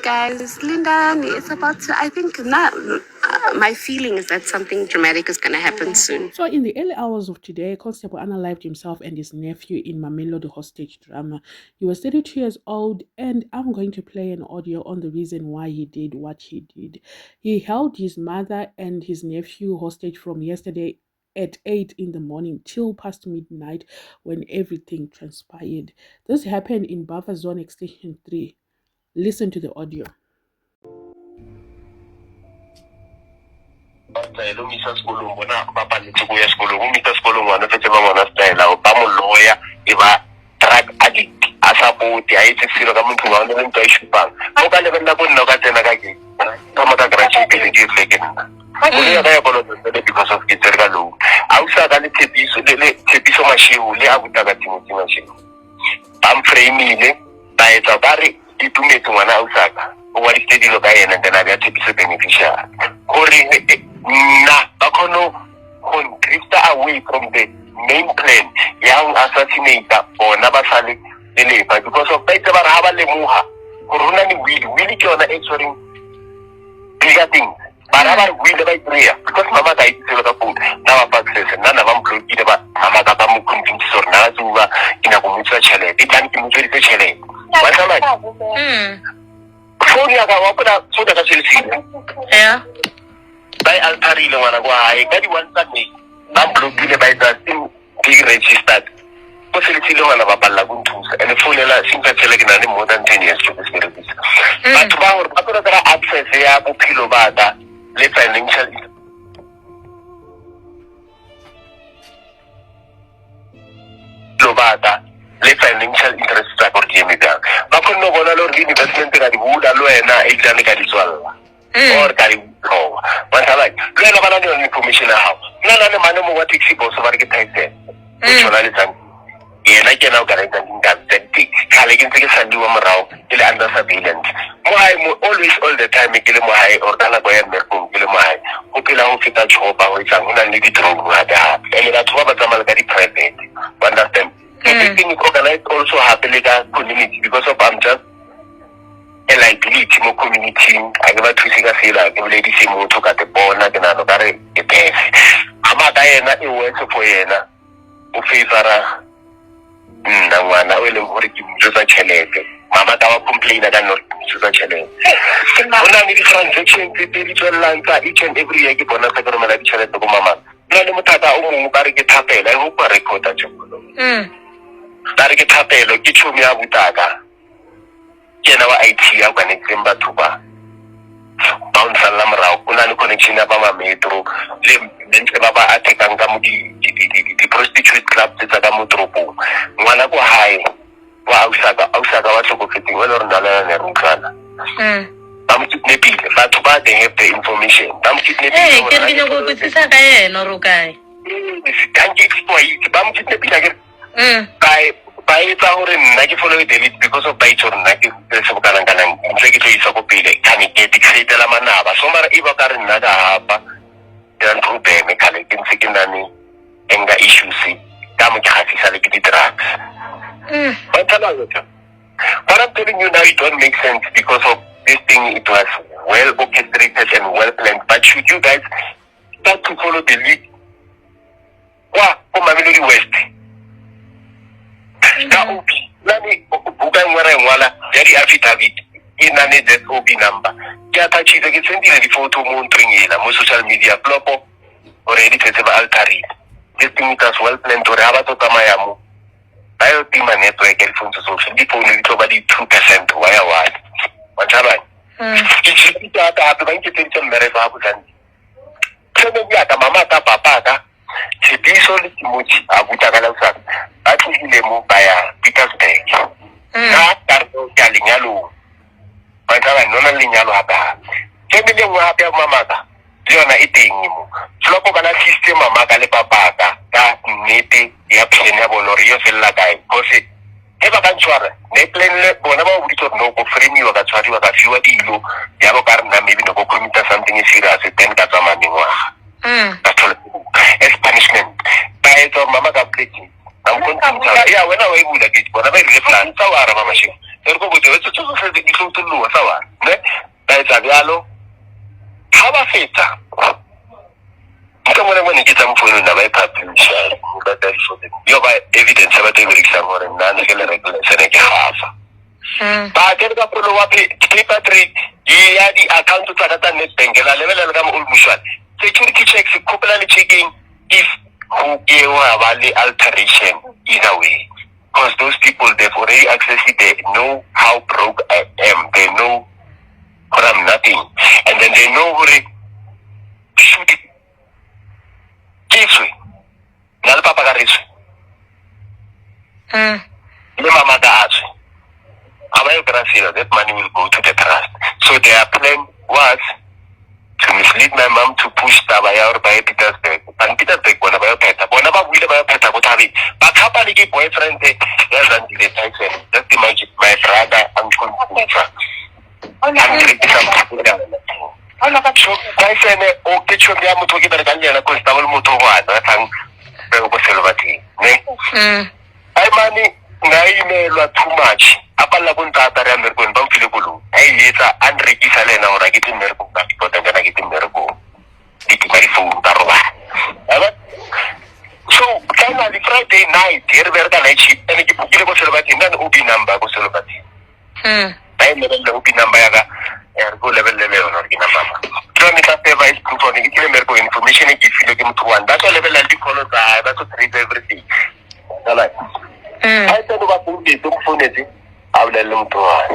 guys, Linda, it's about to, I think now, my feeling is that something dramatic is going to happen soon. So in the early hours of today, Constable unalived himself and his nephew in Mamelodi hostage drama. He was 32 years old, and I'm going to play an audio on the reason why he did what he did. He held his mother and his nephew hostage from yesterday at 8 in the morning till past midnight when everything transpired. This happened in Buffer Zone Extension 3. Listen to the audio. Because of Gitergalo. Outside the Tepiso Machiu, Leabutagatimotimo. I'm framing by the Barry, you do me to one outside. What is the deal of Diane and then I got Tepiso beneficial? Calling Bacono, drifter away from the main plan, young assassinator or Nabasali, because of Peter Habale Muha, Corona Willie John answering bigger things. But I will by prayer because Mama died to the food. Now, access and none of them could eat about Amagamu convince or Nazuva in a Musa Chile. They can't be very Chile. What's all right? Sonia, open up so that I see. Yeah. By Altari, I got one Sunday. I'm looking by that thing being registered. Facility Loan of Balaguntus and the full seems to tell more than 10 years to this service. But about access, they are Pilobada. Financial financial interest for Jimida. Bakun no one investment that would allow a Janica as well. Or Caribo. But I like Glenn information how. None of the man what it was over the time. I can now get that Caligan and do around till under surveillance. Always all the time, Kilimai or Talaboy and Merkum, Kilimai, Upila Hospital Chopa, which I'm going to need to know. And that's what I'm very present. Understand? This thing is organized also happily community because of I'm just a like Timo community. I never to see a sailor, give lady Simo took at the bone, and another a pass. Amata, it works for Yena, Ufizara. I will work in the challenge. Mama complain that I'm not the challenge. Only the transaction, spiritual lines each and every year on a second challenge to Mama. No, Mutata, Barrick Tapel, I hope I record that you. Barrick Tapel, Kichumia Butaga. General IT, when it's in Batuba. Bounce Lamra, Unan connection Abama Metro, Baba Atekangamuki, the prostitute club, the Sagamutropo, Wanago High, Ousaga, what's fitting well or Nala and Rukana. I'm kidnapping, Batuba, they have the information. I'm kidnapping. Hey, can you go with Saga or Rukai? Can't get it, I'm kidnapping again. By I follow the lead because of Baitor Naki, the Sokalangan, and Secretary Sokopile, can it get excited Lamanaba, Somar Ivakar Naga Hapa, then Rupe, Mekalik, and Sikindani, Enga issues, Damaki Saliki drugs. But I'm telling you now, it don't make sense because of this thing, it was well orchestrated and well planned. But should you guys start to follow the lead? Mamelodi West. That OB, Nani Bugan very affidavit in an OB number. Yata Chief against the photo mounting in social media blog already says about Altari. This thing is well planned to Rabato Tamayamu. I don't think my network and phone to social people need over 2% why. What's that? It's that I have the intention that I have done. So maybe at Mamata Papa. Tipiso Muchi Abutagalansa, Atu Baya, Petersburg. Tardo Galinalo. Pantala Nona Linalo Haba. Family will have your mamma. Leona eating him. Flopogana system of Magalepa Baga, that Nete, Yapsenabo or Yoselagai, Jose. Eva Banchara, Neplen, whenever we don't know, frame you that Sari was a few at you, Yabokarna, maybe no commuter something is here as a 10 Katamaniwa. That's all. As punishment. By the Mama Gapleti. I'm going to tell you, when I would get, but I very plan, so I machine. e re go botse wetse tso se di tlotloa sa wa ne ba etsa bjalo ha ba feta ka mona ke tsa mfono na ba e publish ba tla show them yo ba evidence ba te berekisa gore nna ne ke le regular se ne ke hafa ba ke ka follow up paper 3 ya di account tsa data Nedbank la level ka mo mutual security checks couple le checking if who ba le alteration either way because those people they've already accessed it, they know how broke I am, they know what I'm nothing, and then they know what it should give me. Nala papa ka reso le mama ka atswe abayo grasila that money will go to the trust. So their plan was to mislead my mom to push taba ya or by Petersburg. And Petersburg bona ba peta. Bona ba buile ba peta go thabi. Ba khapa le ke boyfriend ya Zandile Tyson. Just imagine my brother uncle Kufa. So Tyson o ke chomi ya motho ke bereka nyana constable motho wa na thang be go selobati. Ne? Ai mani ngai melwa too much. Apala kun tata re America ba mfile kulu. Ai yetsa andrekisa lena ora ke America ka dipota kana ke America. Di phone ta roba. So kana di Friday night here berka night shift ene ke bukile go selobati nna o bi number go selobati. Ai me le o bi number ya ka go level ora ke number. Try ta favor is proof on ke America information ke file ke motho one. That's all level di follow that. That's what everything. Alright. Ai tlo ba pundi to phone etse. Habla el mutual.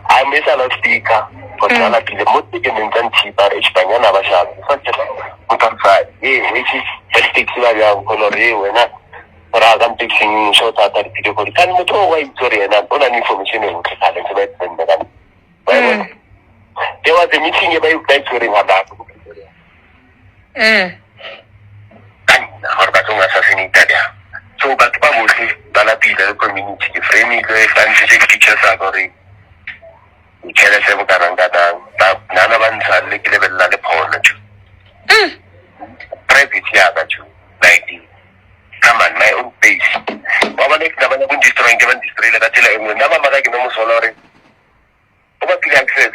I miss a speaker for the multi and para España na basha. Mutansa which is statistics la ya colore wena para gam fixing shot at the video call. Kan mutu wa story na ona information en ka le se bet dan. There was a meeting about story about. Kan horba tu assassinita dia. So ba ba motho ba la pila community frame le fancy teachers a gore ikela se mo karanga da nana bantsha le ke level la le phone tju private ya ba tju like come on my own pace ba ba le ka ba le destroying ke ban destroy le ka tsela e nngwe nna mama ka ke no mo solore o ba pila access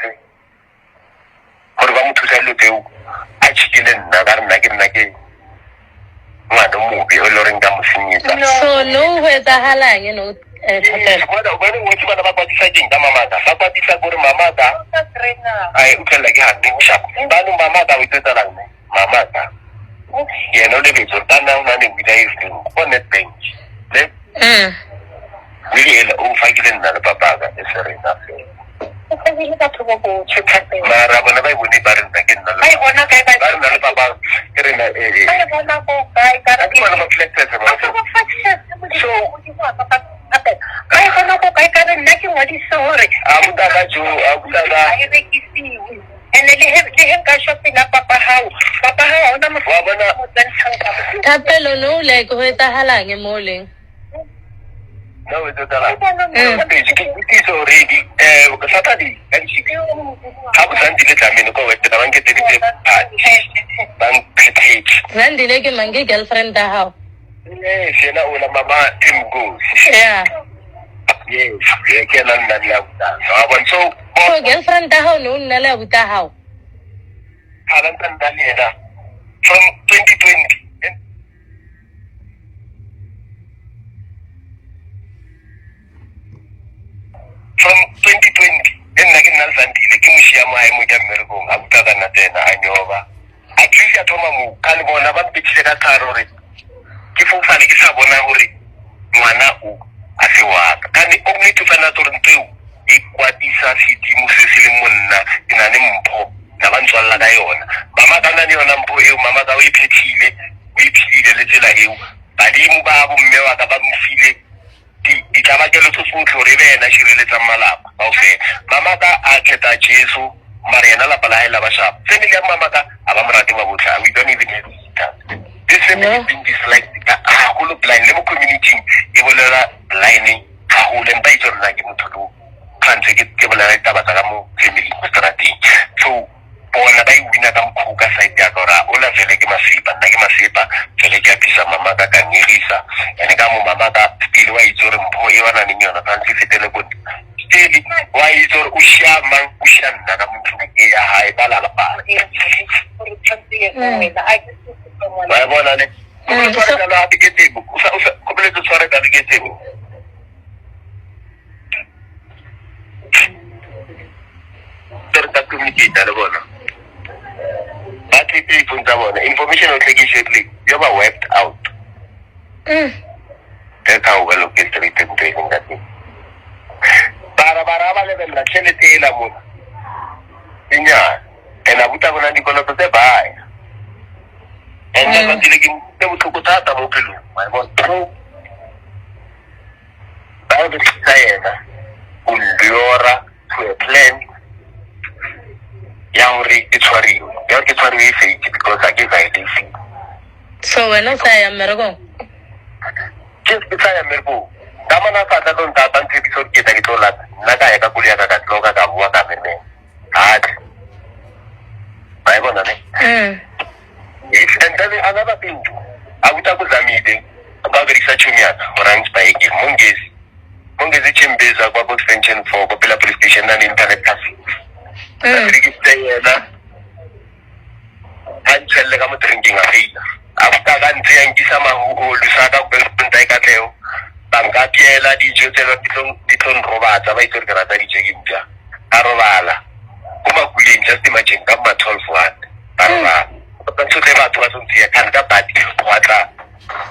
gore ba mo thusa le teu a tshikile nna ka nna ke ngwana mo be o loring ka mosinyetsa so no whether halang you know Wala ubani wothi bana bakwatisa ke nka mamaka ba kwatisa gore mamaka ai utlhela ke hande mo shapa bana mamaka o itsetsa lang mamaka yena o le betso tana o na le wila e feng go Nedbank le wili ele o fakile nna le papaka e serena mara bona ba bone ba re nna ke nna le bona kae ba nna le papa ke rena ba bona ko kae ka re bona ba flex so I don't know why I can't make what is sorry. I would have you, I would have and they have got shopping up Papa How. Papa How, I'm a Tapelo no like with the halang and moling. No, it's it is already Saturday and she how was I mean go with the bank. Randy like my girlfriend the how. Yes, you know, mama Tim goes. Yeah. Yes, I can understand that. I want so girlfriend the how no nala with the how. Halantan Daniela from 2020. From 2020, then again Nansanti, the Kimushia Mai Mujamergo, Abutana Tena, Anova. At least at home, Calibona, but picture that car. Kifufani kisabona hori mwana u asiwa kani omni tufana tornteu ikwatisa sidi musesile munna inane mpo na bantu alla dayona mama kana ni ona mpo e mama ka uyiphethile le tsela eo badimu ba bo mme wa ka ba mfile di tabakelo tsofutlo re bena shireletsa malapa ba ofela mama ka a khetha Jesu mariana la bala la basha family ya mama ka aba morati wa botla we don't even have it. This family being disliked. Whole blind level community. Evola blind. Whole and bite or like him to do. Can't take it. Evola Tabatamu family. So, Pona by Winadam Kuka side Yagora, Ola Velegima Sipa, Nagima Sipa, Velegapisa Mamaka Canilisa, and Gamu Mamaka, still way Zorum, Poyana, and Yon, and itse gore o siamang o sianna ka motho e ya hae ba lalapana ba bona le o tshware ka la diketebo o boletse tshware ka diketebo tore ka communicate le bona ba tlipe phone tsa bona information o tlekishedile yo ba wiped out that's how well orchestrated training that is para ba lebella tšhelete e la mona enya ena buta bona dikoloto tse baya ene ba dile ke te botlhoko thata mo pelong ba bona ba be tsayena o liora to a plan ya hore ke tshwariwe e fake because I give violation So wena o sa ya mmerekong? ke tsaya mmereko ka mona sa tla tlo ntata ntsebiso ke tla ke tlo lata nna ka ya ka kulia ka tloka ka bua ka mene hati ba bona ne yes and then another thing akuta kuzamile ba research umyaka orang spike mongezi chembeza kwa extension for popular police station na internet cafe register yena anchelle ka mo drinking a faila after ka ntse yang kisa mahu lusaka ku benta ka teo banka piela dijo tsela ditlong robatsa ba itse re rata dijekintja a robala kuma kuleng just imagine ka ma 12 watt a robala ba tsotle batho ba tsontse ka nka badi kwatla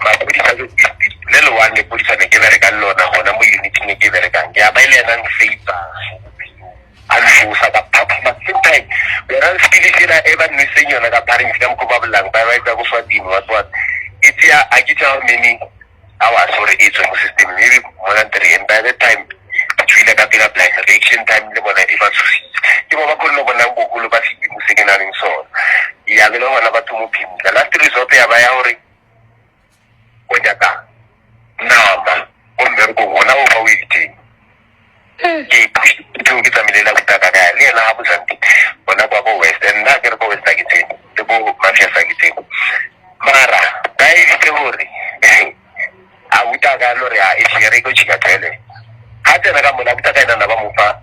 ba bodisa le le one bodisa ne ke bereka lona gona mo unit ne ke berekang ya ba ile nang favor alfusa ka papa same time whereas still sila ever ni senyo na ka parents ka mkuba blang ba right go swatini what it's ya agita how many hours for each system maybe more than 3 and by the time actually ka pila blind reaction time le bona eva susi ke ba go no bona go go ba sibi mo sekena ring so ya le bona ba tumo phim the last result ya ba ya hore go jaka namba o mmereko gona o ba witting ke tsamilela botaka ka le ena ha botsanti bona kwa go west and na ke re go west ke tsene le go mafia sa ke tsene mara ka e ke hore a botaka lo re a e tsere go tshika tele ha tsena ka mona botaka ena na ba mo fa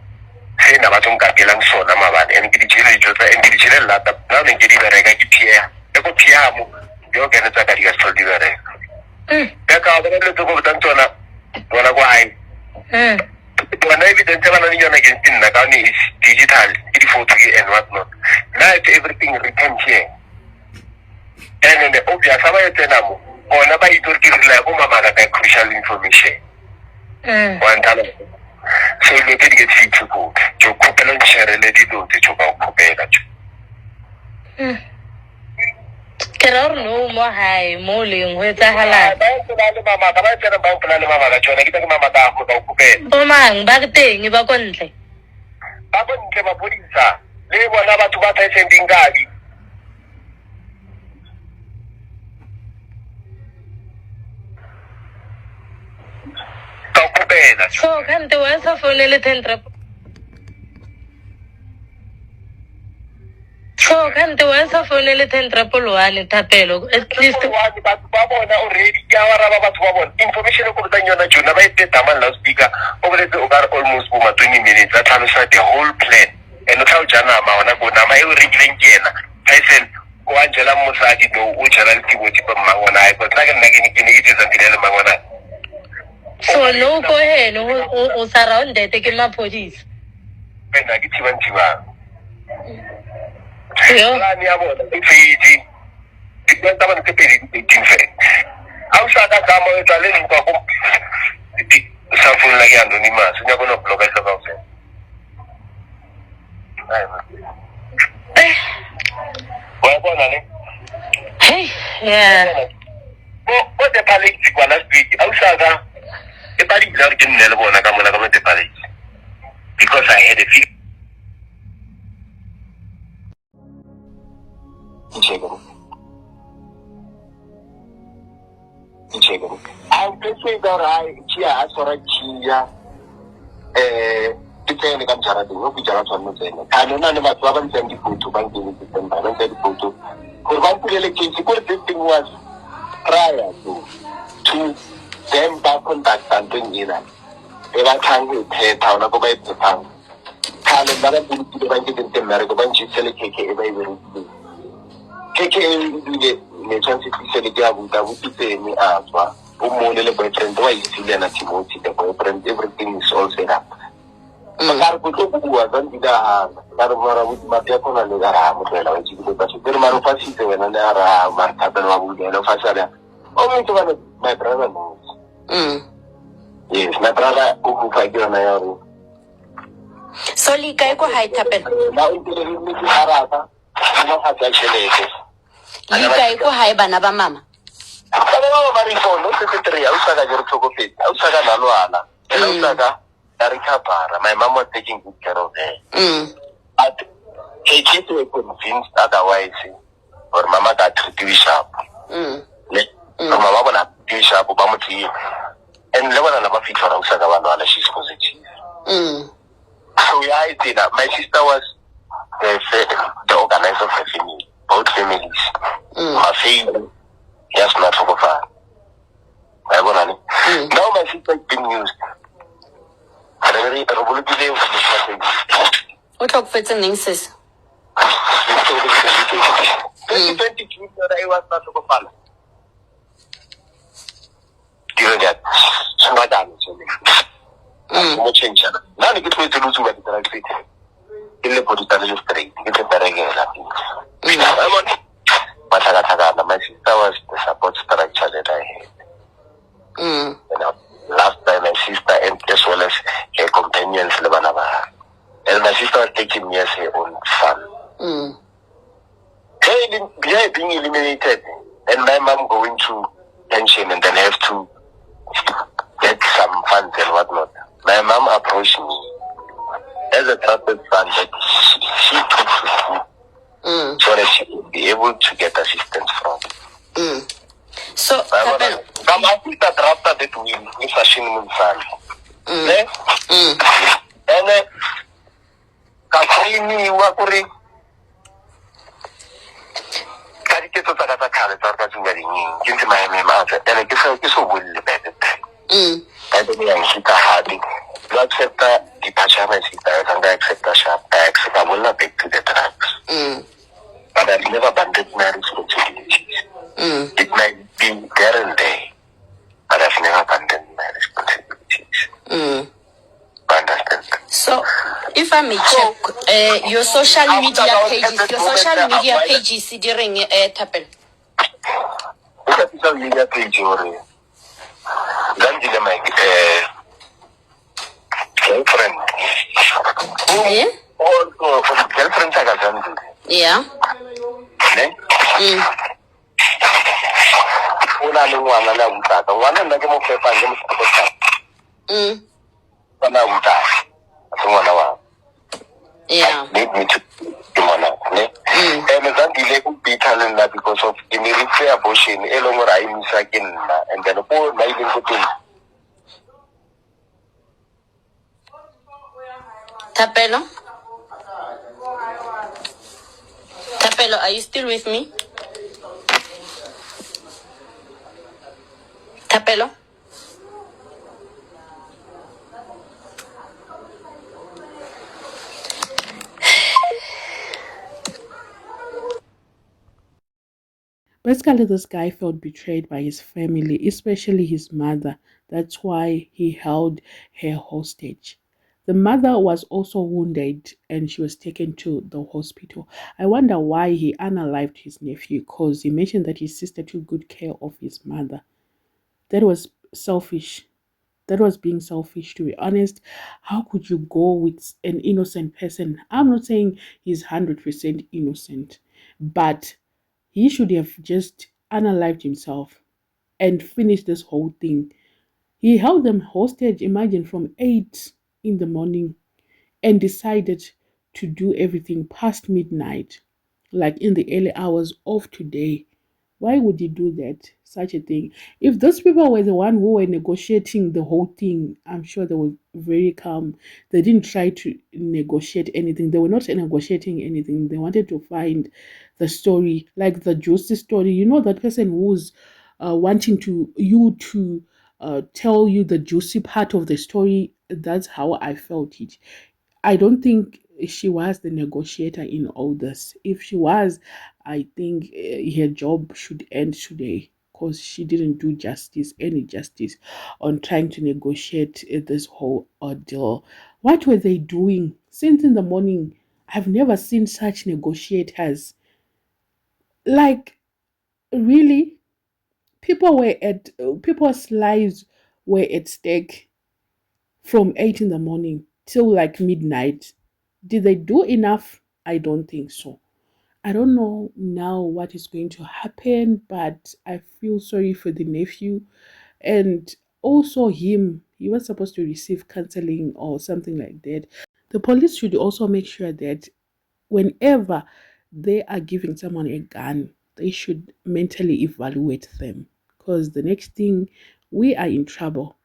se na ba tsong ka pelang sona mabane and ke di tshile jotsa and di tshile lata na ne ke di bereka ke pia e go pia mo yo ke ne tsa ka di ga stol di bereka ka ka ba le tso go botsana bona go ai When evidence ever against in Nagani is digital, it's photo and whatnot. Now it's everything written here. And in the obvious, I tell them, or never it will give like crucial information. One time. So you can get fit to go to couple and share a lady do the chocolate coupe. Ke ra re no mo hae mo leng ho etsahala bo mang ba ke teng ba kontle ba bontle ba bodisa le bona batho ba tsaitseng dingadi ka kupela so kante wa sa phone le tentra so kante wa sa phone le tentra polwane thapelo at least ba bona already ya waraba batho ba bona information ko botsa yona jona ba ite tama la speaker o boletse o ka almost bo 20 minutes that tlhalosa the whole plan and o tla jana ma ona go nama e re tleng kena listen o Angela Musadi no o jala tibo tipa mangona ai go tla ke nna ke ne ke tsa dilele mangona so no go heno o surrounded ke maphodisa bena ke tiba yo ni abo ifiji ikwenza bana tepeli different awusaka kama etsaleni kwa ko safuna ke anonymous nya kono bloga hloka o se wa bona ne hey yeah o de paleti kwa last week awusaka e pali bla ke nne le bona ka mona ka mo de paleti because I had a feeling I'm thinking that I saw a chia depending on Jaradu, what we Jaradu was saying. I don't know about 12 photo, banking system, I don't say the photo. For one thing was prior to them back contact and doing it. They were trying to pay town about the town. kgale ba ba bolokile ba nketsentse mmereko ba ntšhisele keke e ba e berekileng keke e ebile ne tshwanetse tlisele ke abutitsene a tswa o mole le boyfriend wa itse le ena Timothy the boyfriend everything is all set up ka re go tlo bua ka ndila ka re mara bo mapya kona le ga ra motlela wa itse go tsa pero mara fa sitse wena ne a ra martha ba wa bulela fa sala o mo tsaba my brother knows yes my brother o go fa ke yona ya re So le kae ko high Thapelo? na o ntse le ke harata mo ga tsa tšhelete Le kae ko high bana ba mama? ba ba re fono se se tre o sa ga re tlhokofetse o sa ga nalwana ela o sa ga recover. My mom was taking good care of her. But she was convinced otherwise, or mama got to be sharp. Mama got to be sharp, and never another feature of Sagawana, she's positive. So, yeah, I did that. My sister was the organizer of her family, both families. Her family, yes, not for far. Now, my sister is being used. What talk for the nurses? 2022 I was not so far. Given that, no change. Now you get to lose what the right in the political straight. It's a better game. But my sister was the support structure that I had. You know, last time my sister and as well as her companions, and my sister was taking me as her own son. They being eliminated, and my mom going through pension and then have to get some funds and whatnot. My mom approached me as a trusted son that she took to school so that she would be able to get assistance from. So, my sister drafted it with Fashion Munsan. And Kakrini Wakuri Kariketo Takataka, Tarkatu, into my mother, and I guess I so will be I don't know if happy. You accept that departure, my sister, and I accept the sharp tax. I will not take to the tax. But I've never abandoned my responsibilities. It might be there and there, but I've never abandoned my responsibilities. Understand? So, if I may check your social media pages, during Thapelo. Social media page or Gandhi, my girlfriend. Yeah? Also, girlfriend, I got Yeah. Yeah. Need me to and Zandile could be telling that because of immediate abortion, Elomor I'm second, and then all my living. Thapelo? Thapelo, are you still with me? Thapelo? Basically, this guy felt betrayed by his family, especially his mother. That's why he held her hostage. The mother was also wounded and she was taken to the hospital. I wonder why he unalived his nephew, because he mentioned that his sister took good care of his mother. That was selfish. That was being selfish, to be honest. How could you go with an innocent person? I'm not saying he's 100% innocent, but he should have just unalived himself and finished this whole thing. He held them hostage, imagine, from 8 in the morning and decided to do everything past midnight, like in the early hours of today. Why would you do that? Such a thing. If those people were the one who were negotiating the whole thing, I'm sure they were very calm. They didn't try to negotiate anything. They were not negotiating anything. They wanted to find the story, like the juicy story. You know, that person who's wanting you to tell you the juicy part of the story. That's how I felt it. I don't think she was the negotiator in all this. If she was, I think her job should end today because she didn't do any justice on trying to negotiate this whole ordeal. What were they doing since in the morning? I've never seen such negotiators. Like, really? People's lives were at stake from 8 in the morning till like midnight. Did they do enough? I don't think so. I don't know now what is going to happen, but I feel sorry for the nephew and also him. He was supposed to receive counseling or something like that. The police should also make sure that whenever they are giving someone a gun, they should mentally evaluate them because the next thing we are in trouble.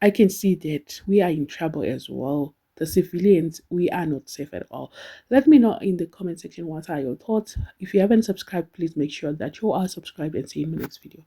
I can see that we are in trouble as well. The civilians, we are not safe at all. Let me know in the comment section what are your thoughts. If you haven't subscribed, please make sure that you are subscribed and see you in my next video.